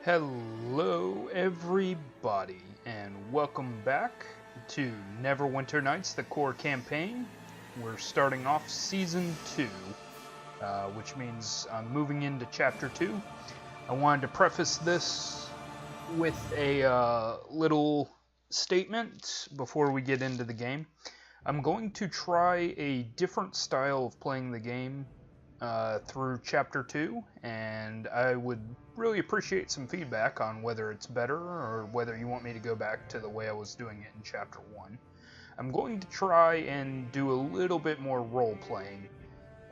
Hello everybody, and welcome back to Neverwinter Nights, the core campaign. We're starting off Season 2, which means I'm moving into Chapter 2. I wanted to preface this with a little statement before we get into the game. I'm going to try a different style of playing the game through Chapter 2, and I would really appreciate some feedback on whether it's better or whether you want me to go back to the way I was doing it in Chapter 1. I'm going to try and do a little bit more role-playing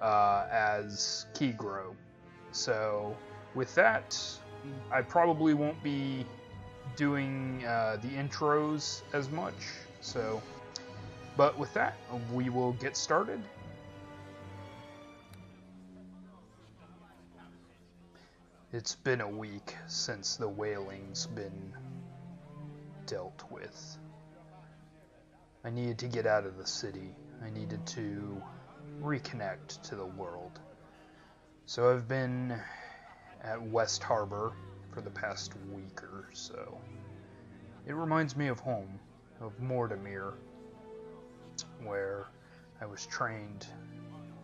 as Kega. So with that, I probably won't be doing the intros as much, but with that, we will get started. It's been a week since the whaling's been dealt with. I needed to get out of the city. I needed to reconnect to the world. So I've been at West Harbor for the past week or so. It reminds me of home, of Mortimer, where I was trained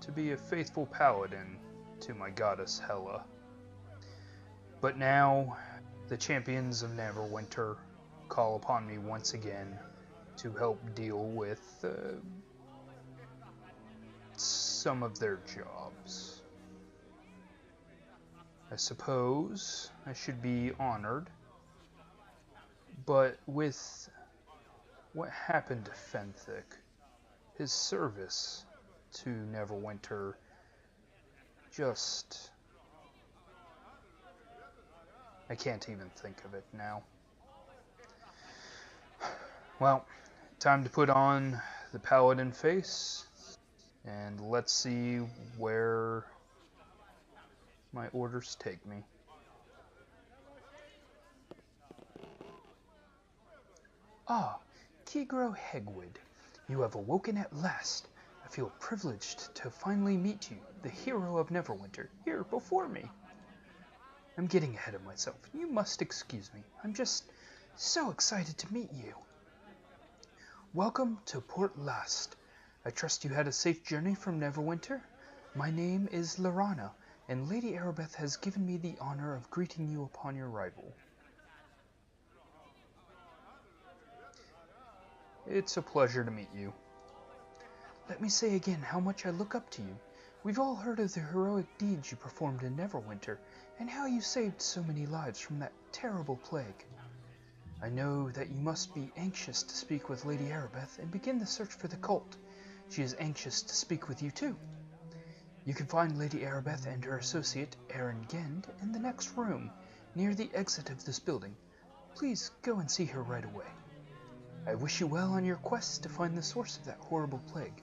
to be a faithful paladin to my goddess Hale. But now, the champions of Neverwinter call upon me once again to help deal with some of their jobs. I suppose I should be honored, but with what happened to Fenthic, his service to Neverwinter just... I can't even think of it now. Well, time to put on the paladin face, and let's see where my orders take me. Ah, Kega Hegwood, you have awoken at last. I feel privileged to finally meet you, the hero of Neverwinter, here before me. I'm getting ahead of myself. You must excuse me. I'm just so excited to meet you. Welcome to Port Last. I trust you had a safe journey from Neverwinter. My name is Liana, and Lady Arabeth has given me the honor of greeting you upon your arrival. It's a pleasure to meet you. Let me say again how much I look up to you. We've all heard of the heroic deeds you performed in Neverwinter, and how you saved so many lives from that terrible plague. I know that you must be anxious to speak with Lady Arabeth and begin the search for the cult. She is anxious to speak with you too. You can find Lady Arabeth and her associate, Aaron Gend, in the next room, near the exit of this building. Please go and see her right away. I wish you well on your quest to find the source of that horrible plague.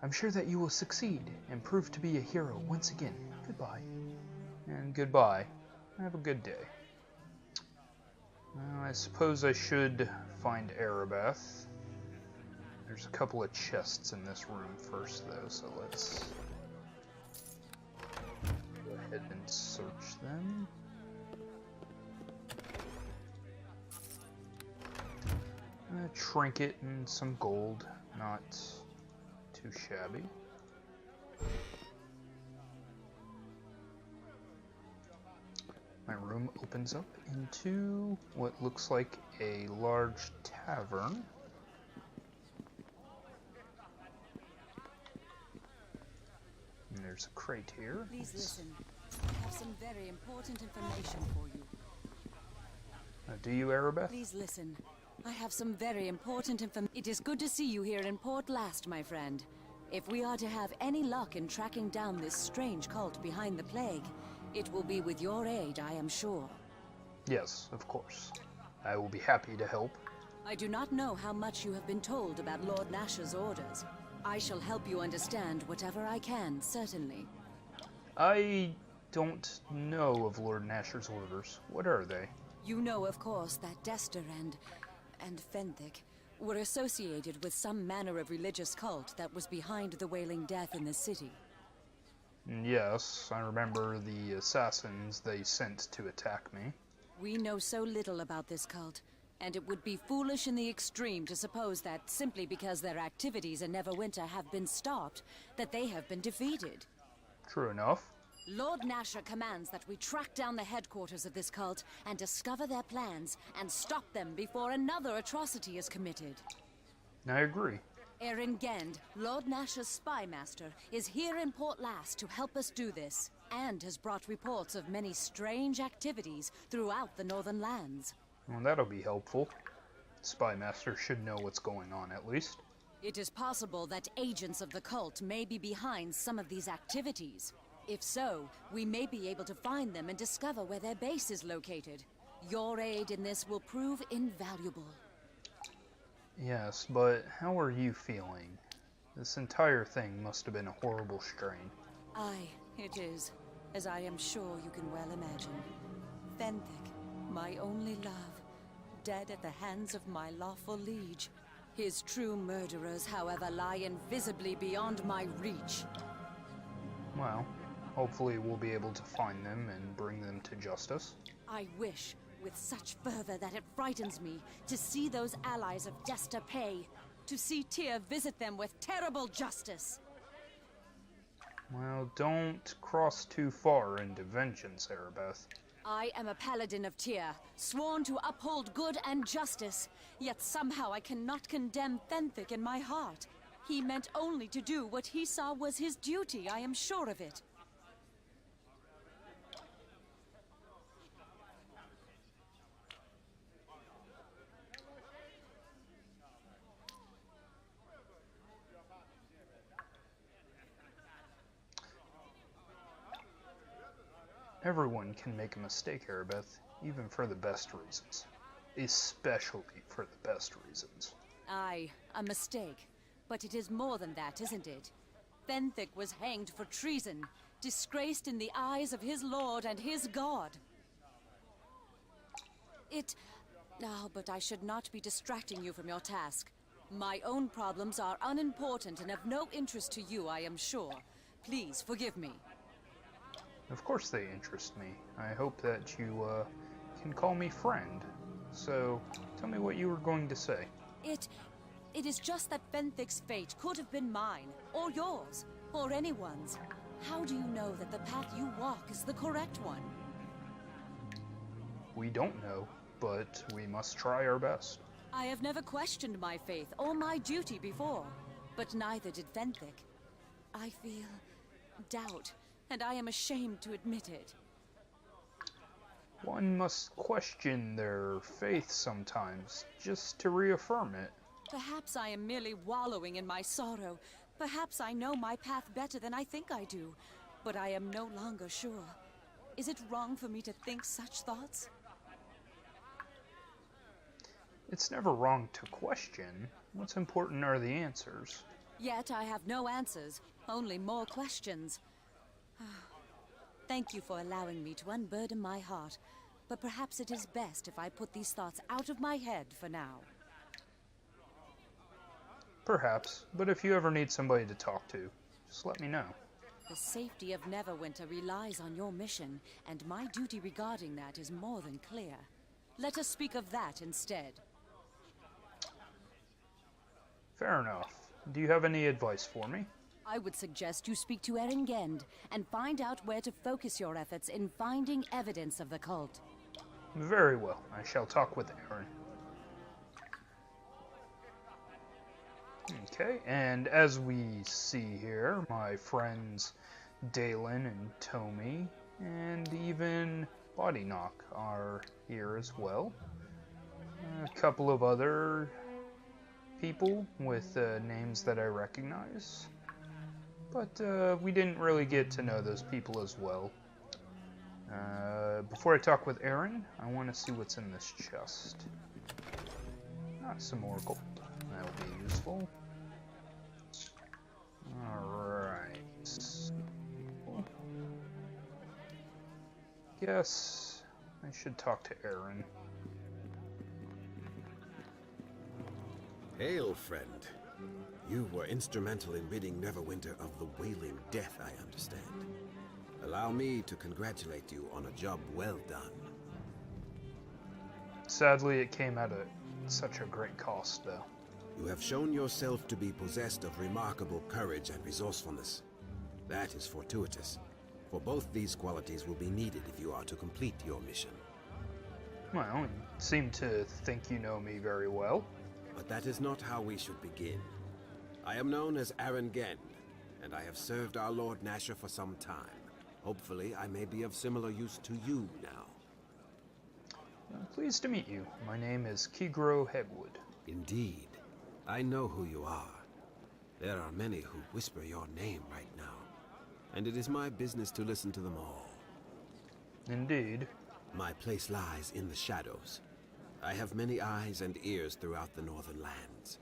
I'm sure that you will succeed and prove to be a hero once again. Goodbye. And goodbye. Have a good day. Well, I suppose I should find Arabeth. There's a couple of chests in this room first, though, so let's go ahead and search them. A trinket and some gold, not too shabby. My room opens up into what looks like a large tavern. And there's a crate here. Please listen. I have some very important information for you. Do you, Arabeth? Please listen. I have some very important information. It is good to see you here in Port Last, my friend. If we are to have any luck in tracking down this strange cult behind the plague, it will be with your aid, I am sure. Yes, of course. I will be happy to help. I do not know how much you have been told about Lord Nash's orders. I shall help you understand whatever I can, certainly. I don't know of Lord Nash's orders. What are they? You know, of course, that Dester and Fenthic were associated with some manner of religious cult that was behind the wailing death in the city. Yes, I remember the assassins they sent to attack me. We know so little about this cult, and it would be foolish in the extreme to suppose that simply because their activities in Neverwinter have been stopped, that they have been defeated. True enough. Lord Nasher commands that we track down the headquarters of this cult and discover their plans and stop them before another atrocity is committed. I agree. Erin Gend, Lord Nasher's spy master, is here in Port Last to help us do this, and has brought reports of many strange activities throughout the Northern Lands. Well, that'll be helpful. Spy Master should know what's going on, at least. It is possible that agents of the cult may be behind some of these activities. If so, we may be able to find them and discover where their base is located. Your aid in this will prove invaluable. Yes, but how are you feeling? This entire thing must have been a horrible strain. Aye, it is, as I am sure you can well imagine. Fenthic, my only love, dead at the hands of my lawful liege. His true murderers, however, lie invisibly beyond my reach. Well, hopefully we'll be able to find them and bring them to justice. I wish, with such fervor that it frightens me, to see those allies of Desta pay, to see Tyr visit them with terrible justice. Well, don't cross too far into vengeance, Erebeth. I am a paladin of Tyr, sworn to uphold good and justice, yet somehow I cannot condemn Fenthic in my heart. He meant only to do what he saw was his duty, I am sure of it. Everyone can make a mistake, Erebeth, even for the best reasons. Especially for the best reasons. Aye, a mistake. But it is more than that, isn't it? Fenthic was hanged for treason, disgraced in the eyes of his lord and his god. But I should not be distracting you from your task. My own problems are unimportant and of no interest to you, I am sure. Please, forgive me. Of course they interest me. I hope that you, can call me friend. So, tell me what you were going to say. It is just that Fenthic's fate could have been mine, or yours, or anyone's. How do you know that the path you walk is the correct one? We don't know, but we must try our best. I have never questioned my faith or my duty before, but neither did Fenthic. I feel doubt, and I am ashamed to admit it. One must question their faith sometimes, just to reaffirm it. Perhaps I am merely wallowing in my sorrow. Perhaps I know my path better than I think I do, but I am no longer sure. Is it wrong for me to think such thoughts? It's never wrong to question. What's important are the answers. Yet I have no answers, only more questions. Thank you for allowing me to unburden my heart, but perhaps it is best if I put these thoughts out of my head for now. Perhaps, but if you ever need somebody to talk to, just let me know. The safety of Neverwinter relies on your mission, and my duty regarding that is more than clear. Let us speak of that instead. Fair enough. Do you have any advice for me? I would suggest you speak to Erin Gend and find out where to focus your efforts in finding evidence of the cult. Very well. I shall talk with Erin. Okay, and as we see here, my friends Dalen and Tomy, and even Body Knock are here as well. A couple of other people with names that I recognize. But we didn't really get to know those people as well. Before I talk with Erin, I want to see what's in this chest. Some more gold. That will be useful. Alright. Guess I should talk to Erin. Hale, friend. You were instrumental in ridding Neverwinter of the Wailing Death, I understand. Allow me to congratulate you on a job well done. Sadly, it came at such a great cost, though. You have shown yourself to be possessed of remarkable courage and resourcefulness. That is fortuitous, for both these qualities will be needed if you are to complete your mission. Well, you seem to think you know me very well. But that is not how we should begin. I am known as Aaron Gend, and I have served our Lord Nasher for some time. Hopefully, I may be of similar use to you now. Pleased to meet you. My name is Kaluro Hegwood. Indeed. I know who you are. There are many who whisper your name right now, and it is my business to listen to them all. Indeed. My place lies in the shadows. I have many eyes and ears throughout the northern lands,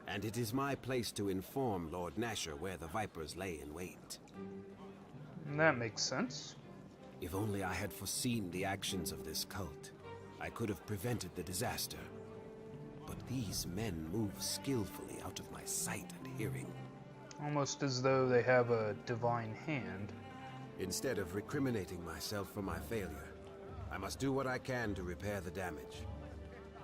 and it is my place to inform Lord Nasher where the Vipers lay in wait. That makes sense. If only I had foreseen the actions of this cult, I could have prevented the disaster. But these men move skillfully out of my sight and hearing. Almost as though they have a divine hand. Instead of recriminating myself for my failure, I must do what I can to repair the damage.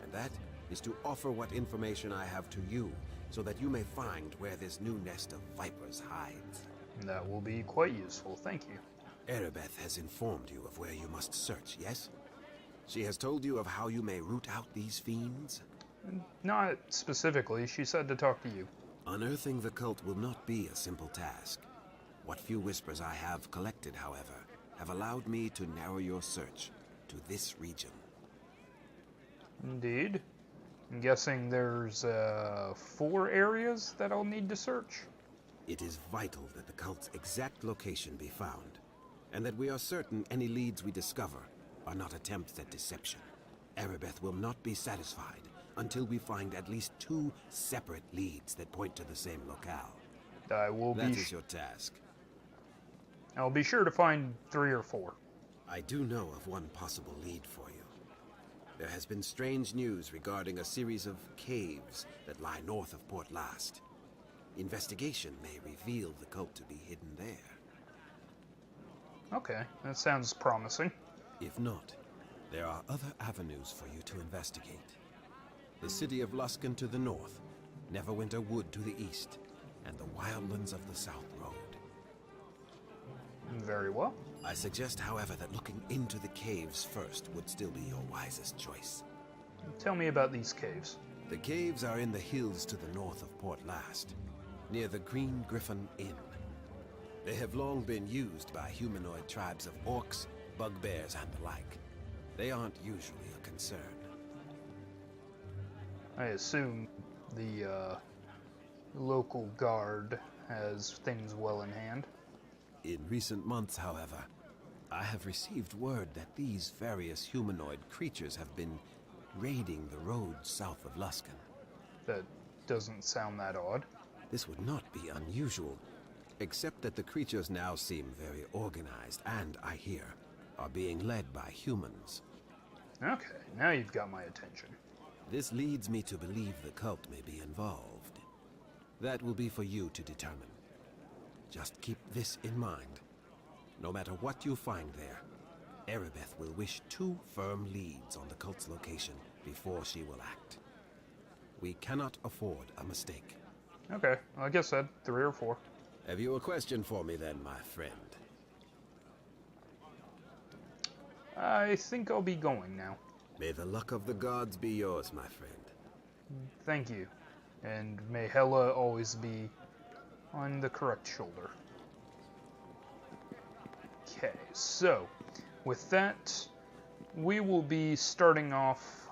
And that is to offer what information I have to you, so that you may find where this new nest of vipers hides. That will be quite useful, thank you. Erebeth has informed you of where you must search, yes? She has told you of how you may root out these fiends? Not specifically, she said to talk to you. Unearthing the cult will not be a simple task. What few whispers I have collected, however, have allowed me to narrow your search to this region. Indeed. I'm guessing there's 4 areas that I'll need to search? It is vital that the cult's exact location be found, and that we are certain any leads we discover are not attempts at deception. Erebeth will not be satisfied until we find at least 2 separate leads that point to the same locale. That is your task. I'll be sure to find 3 or 4. I do know of one possible lead for you. There has been strange news regarding a series of caves that lie north of Port Last. Investigation may reveal the cult to be hidden there. Okay, that sounds promising. If not, there are other avenues for you to investigate. The city of Luskan to the north, Neverwinter Wood to the east, and the wildlands of the South Road. Very well. I suggest, however, that looking into the caves first would still be your wisest choice. Tell me about these caves. The caves are in the hills to the north of Port Last, near the Green Griffin Inn. They have long been used by humanoid tribes of orcs, bugbears, and the like. They aren't usually a concern. I assume the local guard has things well in hand. In recent months, however, I have received word that these various humanoid creatures have been raiding the roads south of Luskan. That doesn't sound that odd. This would not be unusual, except that the creatures now seem very organized and, I hear, are being led by humans. Okay, now you've got my attention. This leads me to believe the cult may be involved. That will be for you to determine. Just keep this in mind. No matter what you find there, Erebeth will wish 2 firm leads on the cult's location before she will act. We cannot afford a mistake. Okay, like I said, 3 or 4. Have you a question for me then, my friend? I think I'll be going now. May the luck of the gods be yours, my friend. Thank you. And may Hela always be on the correct shoulder. Okay, so with that, we will be starting off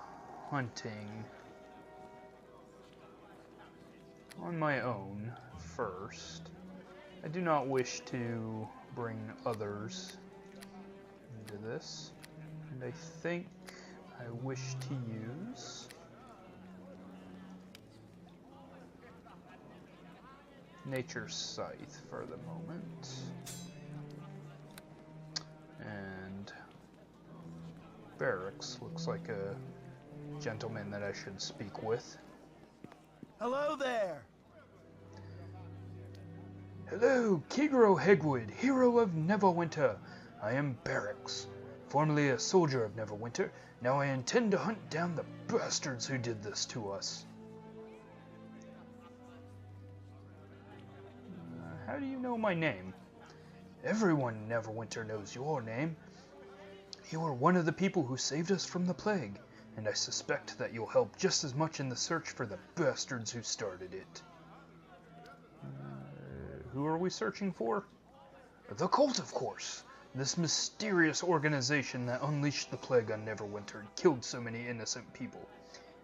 hunting on my own first. I do not wish to bring others into this, and I think I wish to use Nature's Scythe for the moment. And Barracks looks like a gentleman that I should speak with. Hello there! Hello, Kaluro Hegwood, hero of Neverwinter. I am Barracks, Formerly a soldier of Neverwinter, now I intend to hunt down the bastards who did this to us. How do you know my name? Everyone in Neverwinter knows your name. You were one of the people who saved us from the plague, and I suspect that you'll help just as much in the search for the bastards who started it. Who are we searching for? The cult, of course. This mysterious organization that unleashed the plague on Neverwinter and killed so many innocent people.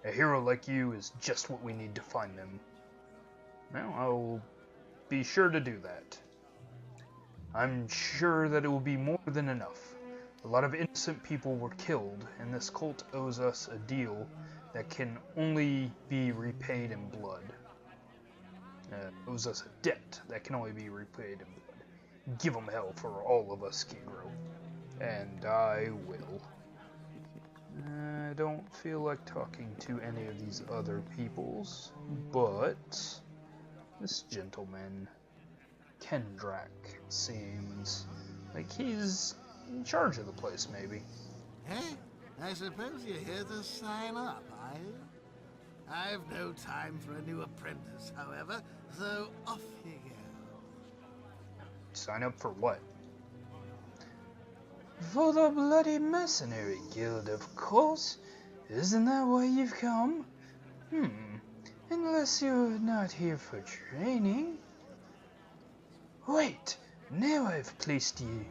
A hero like you is just what we need to find them. Well, I'll be sure to do that. I'm sure that it will be more than enough. A lot of innocent people were killed, and this cult owes us a deal that can only be repaid in blood. Owes us a debt that can only be repaid in blood. Give them hell for all of us, Kega. And I will. I don't feel like talking to any of these other peoples, but this gentleman, Kendrak, seems like he's in charge of the place, maybe. Hey, I suppose you're here to sign up, are you? I've no time for a new apprentice, however, so off you go. Sign up for what? For the Bloody Mercenary Guild, of course. Isn't that why you've come? Unless you're not here for training. Wait, now I've placed you.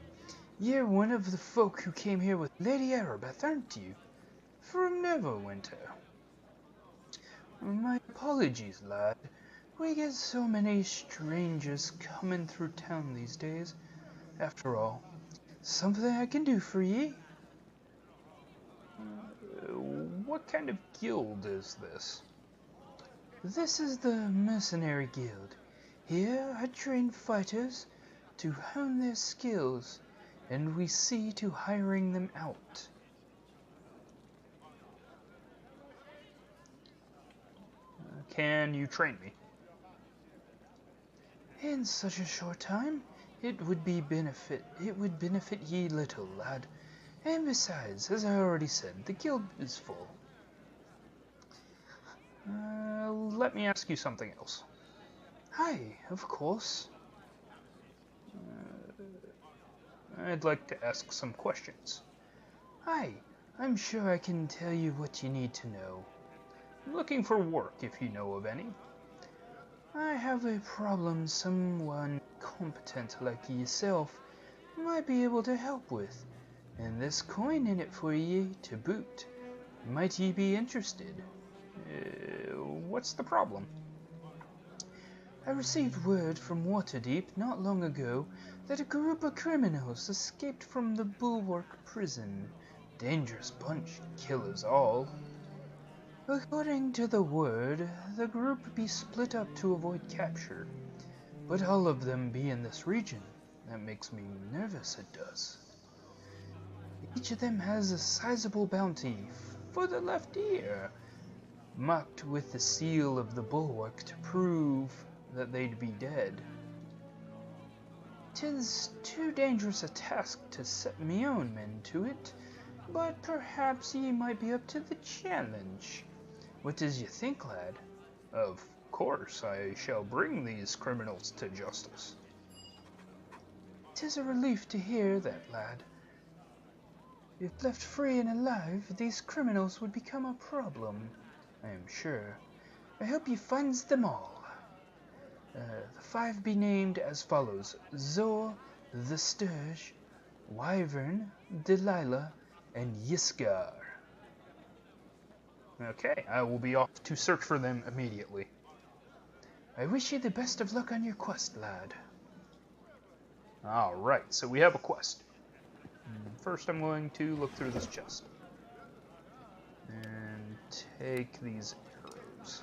You're one of the folk who came here with Lady Arabeth, aren't you? From Neverwinter. My apologies, lad. We get so many strangers coming through town these days. After all, something I can do for ye? What kind of guild is this? This is the Mercenary Guild. Here I train fighters to hone their skills, and we see to hiring them out. Can you train me? In such a short time, it would benefit ye little, lad. And besides, as I already said, the guild is full. Let me ask you something else. Aye, of course. I'd like to ask some questions. Aye, I'm sure I can tell you what you need to know. I'm looking for work, if you know of any. I have a problem someone competent like yourself might be able to help with, and this coin in it for ye to boot. Might ye be interested? What's the problem? I received word from Waterdeep not long ago that a group of criminals escaped from the Bulwark prison. Dangerous bunch, killers all. According to the word, the group be split up to avoid capture, but all of them be in this region. That makes me nervous, it does. Each of them has a sizable bounty for the left ear, marked with the seal of the Bulwark to prove that they'd be dead. 'Tis too dangerous a task to set me own men to it, but perhaps ye might be up to the challenge. What does ye think, lad? Of course, I shall bring these criminals to justice. 'Tis a relief to hear that, lad. If left free and alive, these criminals would become a problem, I am sure. I hope ye finds them all. The 5 be named as follows: Zor, the Sturge, Wyvern, Delilah, and Yisgar. Okay, I will be off to search for them immediately. I wish you the best of luck on your quest, lad. Alright, so we have a quest. First I'm going to look through this chest. And take these arrows.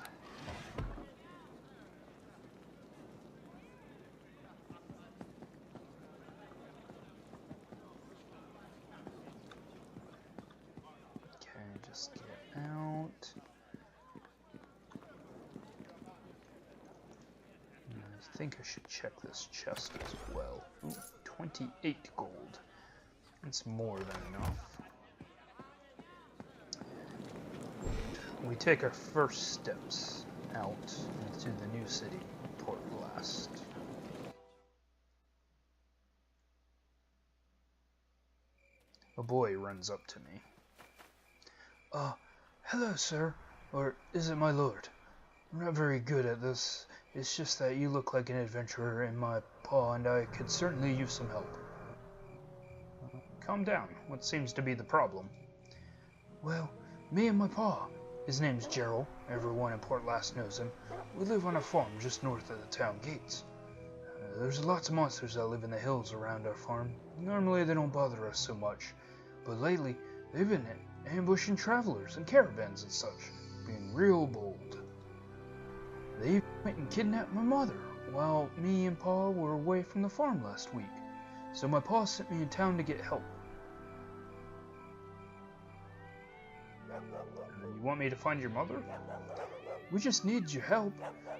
Okay, just get out. I think I should check this chest as well. Ooh, 28 gold. It's more than enough. we take our first steps out into the new city, Port Blast. A boy runs up to me. Hello, sir. Or is it my lord? I'm not very good at this. It's just that you look like an adventurer, and my pa and I could certainly use some help. Calm down. What seems to be the problem? Well, me and my pa, his name's Jarrell, everyone in Port Last knows him, we live on a farm just north of the town gates. There's lots of monsters that live in the hills around our farm. Normally they don't bother us so much, but lately they've been ambushing travelers and caravans and such, being real bold. They went and kidnapped my mother while me and pa were away from the farm last week, so my pa sent me in town to get help. You want me to find your mother? We just need your help.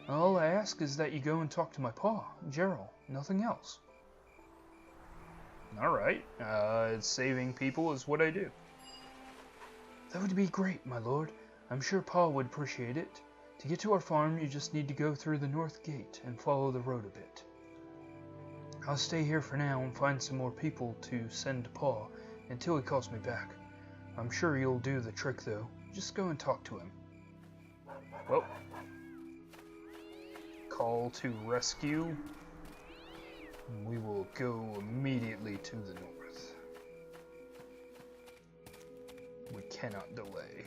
All I ask is that you go and talk to my pa, Jarrell, nothing else. Alright, saving people is what I do. That would be great, my lord. I'm sure pa would appreciate it. To get to our farm, you just need to go through the north gate and follow the road a bit. I'll stay here for now and find some more people to send to pa until he calls me back. I'm sure you'll do the trick, though. Just go and talk to him. Well, call to rescue. We will go immediately to the north. We cannot delay.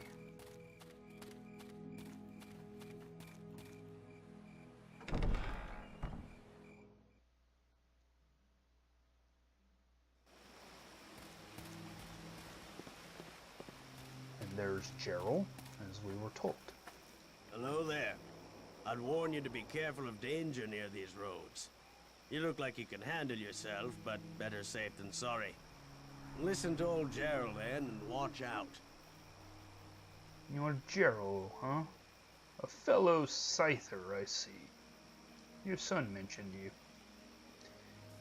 And there's Jarrell, as we were told. Hello there. I'd warn you to be careful of danger near these roads. You look like you can handle yourself, but better safe than sorry. Listen to old Jarrell then, and watch out. You're Jarrell, huh? A fellow scyther, I see. Your son mentioned you.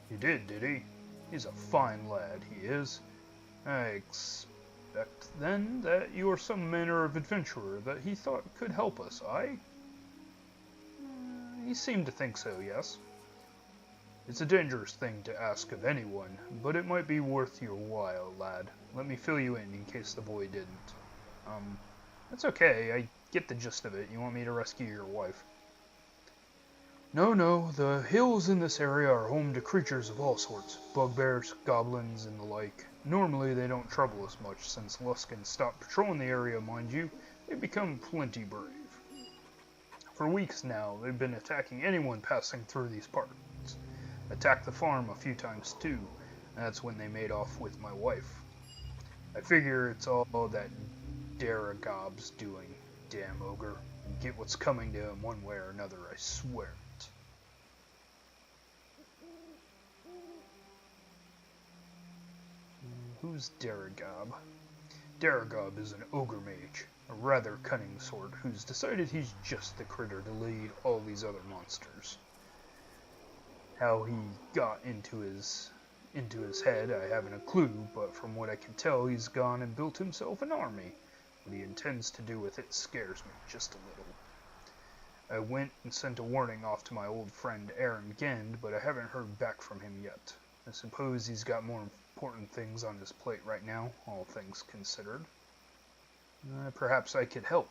He did he? He's a fine lad, he is. I expect, then, that you are some manner of adventurer that he thought could help us, aye? He seemed to think so, yes. It's a dangerous thing to ask of anyone, but it might be worth your while, lad. Let me fill you in case the boy didn't. That's okay, I get the gist of it. You want me to rescue your wife? No, the hills in this area are home to creatures of all sorts. Bugbears, goblins, and the like. Normally they don't trouble us much, since Luskins stopped patrolling the area, mind you. They've become plenty brave. For weeks now, they've been attacking anyone passing through these parts. Attacked the farm a few times too. That's when they made off with my wife. I figure it's all that Daragob's doing. Damn ogre. Get what's coming to him one way or another, I swear it. Who's Daragob? Daragob is an ogre mage, a rather cunning sort who's decided he's just the critter to lead all these other monsters. How he got into his head, I haven't a clue, but from what I can tell, he's gone and built himself an army. What he intends to do with it scares me just a little. I went and sent a warning off to my old friend Aaron Gend, but I haven't heard back from him yet. I suppose he's got more important things on his plate right now, all things considered. Perhaps I could help.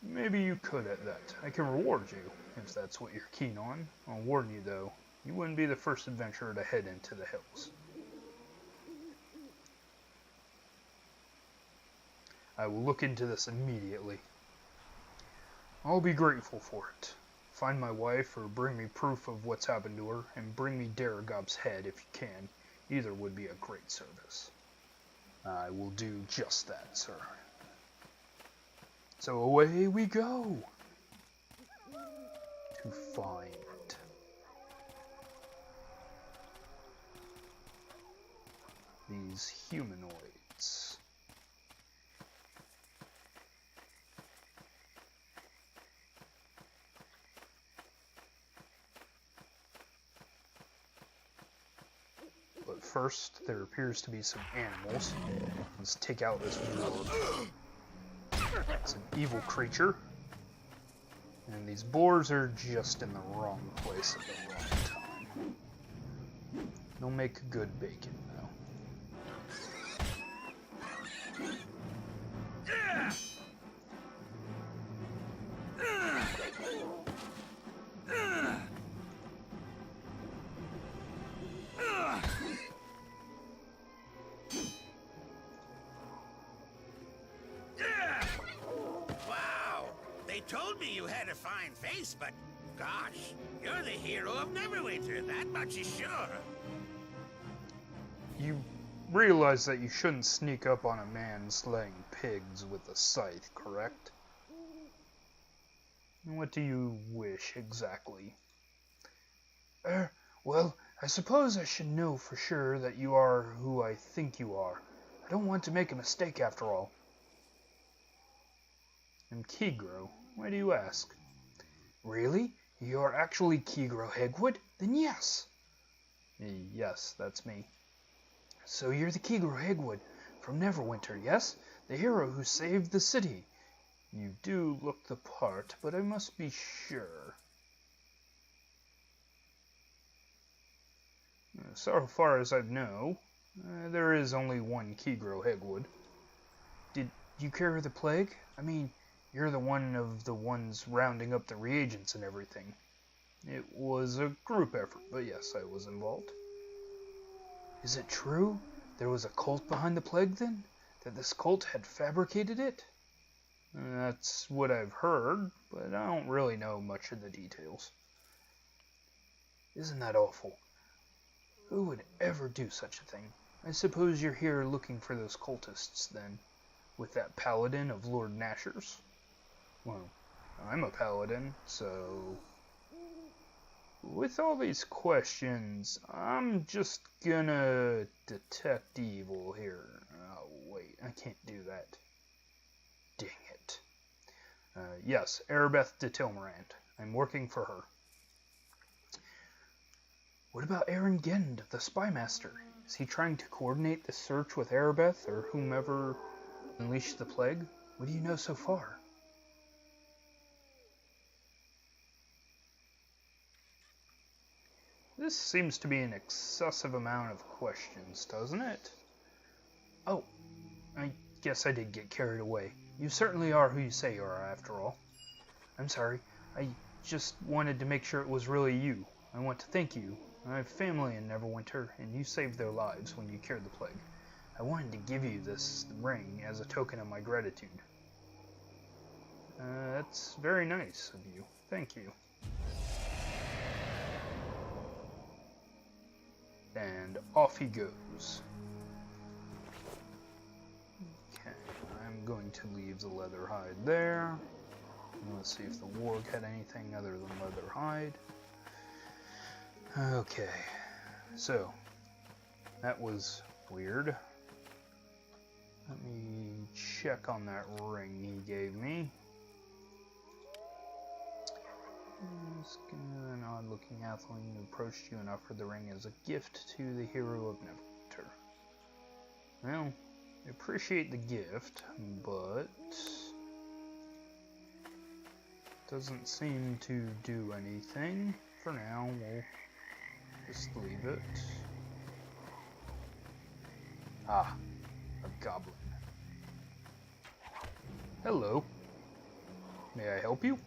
Maybe you could at that. I can reward you, if that's what you're keen on. I'll warn you, though, you wouldn't be the first adventurer to head into the hills. I will look into this immediately. I'll be grateful for it. Find my wife or bring me proof of what's happened to her, and bring me Daragob's head if you can. Either would be a great service. I will do just that, sir. So away we go to find these humanoids. But first, there appears to be some animals. Let's take out this warlord. It's an evil creature. And these boars are just in the wrong place at the wrong time. They'll make good bacon, though. They told me you had a fine face, but gosh, you're the hero of Neverwinter, that much is sure. You realize that you shouldn't sneak up on a man slaying pigs with a scythe, correct? What do you wish, exactly? Well, I suppose I should know for sure that you are who I think you are. I don't want to make a mistake after all. I'm Kegro. Why do you ask? Really? You're actually Kegro Hegwood? Then yes. Yes, that's me. So you're the Kegro Hegwood from Neverwinter, yes? The hero who saved the city. You do look the part, but I must be sure. So far as I know, there is only one Kegro Hegwood. Did you cure the plague? I mean, you're the one of the ones rounding up the reagents and everything. It was a group effort, but yes, I was involved. Is it true? There was a cult behind the plague then? That this cult had fabricated it? That's what I've heard, but I don't really know much of the details. Isn't that awful? Who would ever do such a thing? I suppose you're here looking for those cultists then, with that paladin of Lord Nasher's. Well, I'm a paladin, so... With all these questions, I'm just gonna detect evil here. Oh, wait, I can't do that. Dang it. Yes, Erebeth de Tilmarant. I'm working for her. What about Aaron Gend, the spy master? Is he trying to coordinate the search with Erebeth or whomever unleashed the plague? What do you know so far? This seems to be an excessive amount of questions, doesn't it? Oh, I guess I did get carried away. You certainly are who you say you are, after all. I'm sorry. I just wanted to make sure it was really you. I want to thank you. I have family in Neverwinter, and you saved their lives when you cured the plague. I wanted to give you this ring as a token of my gratitude. That's very nice of you. Thank you. And off he goes. Okay, I'm going to leave the leather hide there. Let's see if the warg had anything other than leather hide. Okay, so that was weird. Let me check on that ring he gave me. An odd-looking halfling who approached you and offered the ring as a gift to the hero of Neverwinter. Well, I appreciate the gift, but doesn't seem to do anything. For now, we'll just leave it. Ah, a goblin. Hello. May I help you?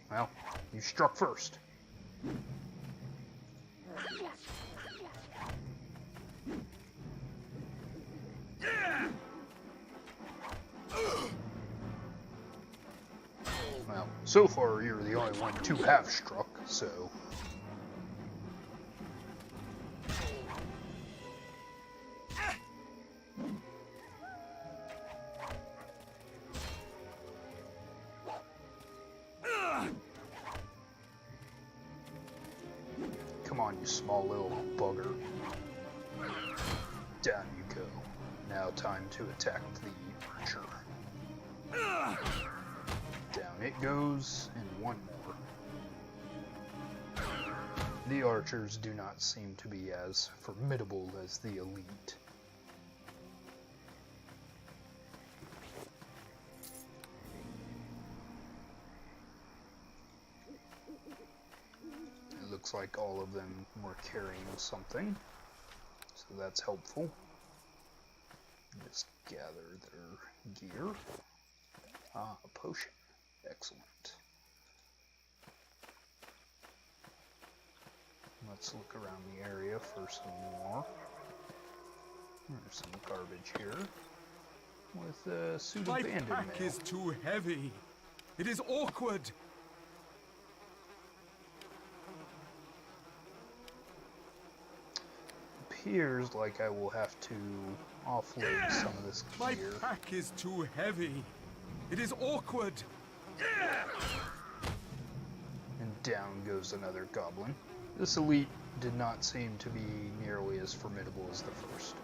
Well, you struck first. Well, so far you're the only one to have struck, so... Come on, you small little bugger. Down you go. Now time to attack the archer. Down it goes, and one more. The archers do not seem to be as formidable as the elite. looks like all of them were carrying something, so that's helpful. Just gather their gear. Ah, a potion. Excellent. Let's look around the area for some more. There's some garbage here. With a suit of bandit mail. My pack is too heavy. It is awkward. Appears like I will have to offload some of this My gear. pack is too heavy. It is awkward. And down goes another goblin. This elite did not seem to be nearly as formidable as the first.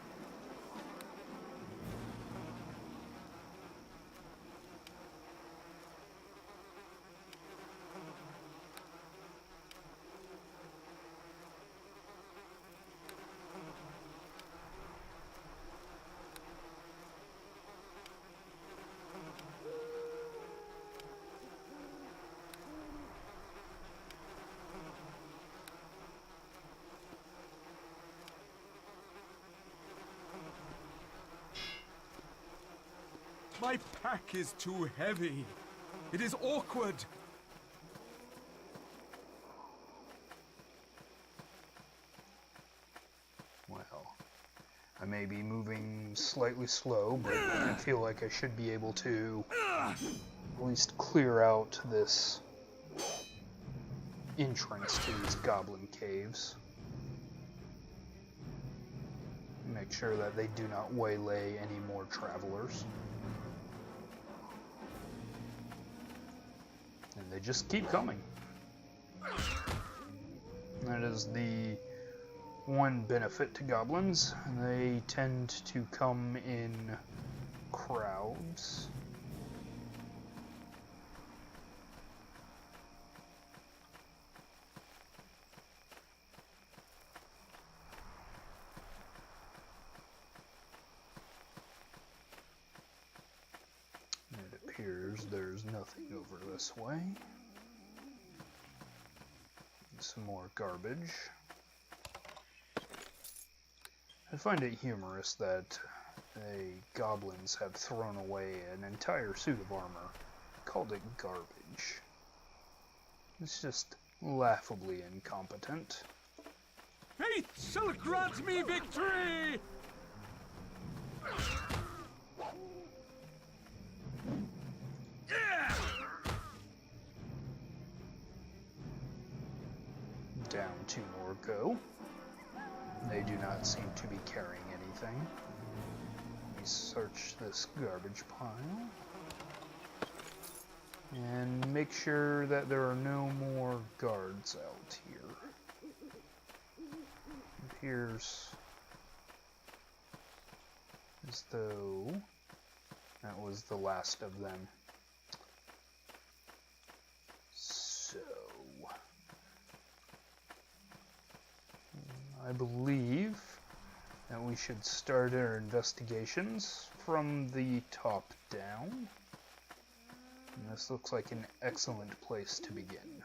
My pack is too heavy. It is awkward. Well, I may be moving slightly slow, but I feel like I should be able to at least clear out this entrance to these goblin caves. Make sure that they do not waylay any more travelers. And they just keep coming. That is the one benefit to goblins. They tend to come in crowds. It appears there's nothing over this way. Some more garbage. I find it humorous that goblins have thrown away an entire suit of armor, called it garbage. It's just laughably incompetent. Faith shall grant me victory! Down two more go. They do not seem to be carrying anything. Let me search this garbage pile. And make sure that there are no more guards out here. It appears as though that was the last of them. So I believe that we should start our investigations from the top down. And this looks like an excellent place to begin.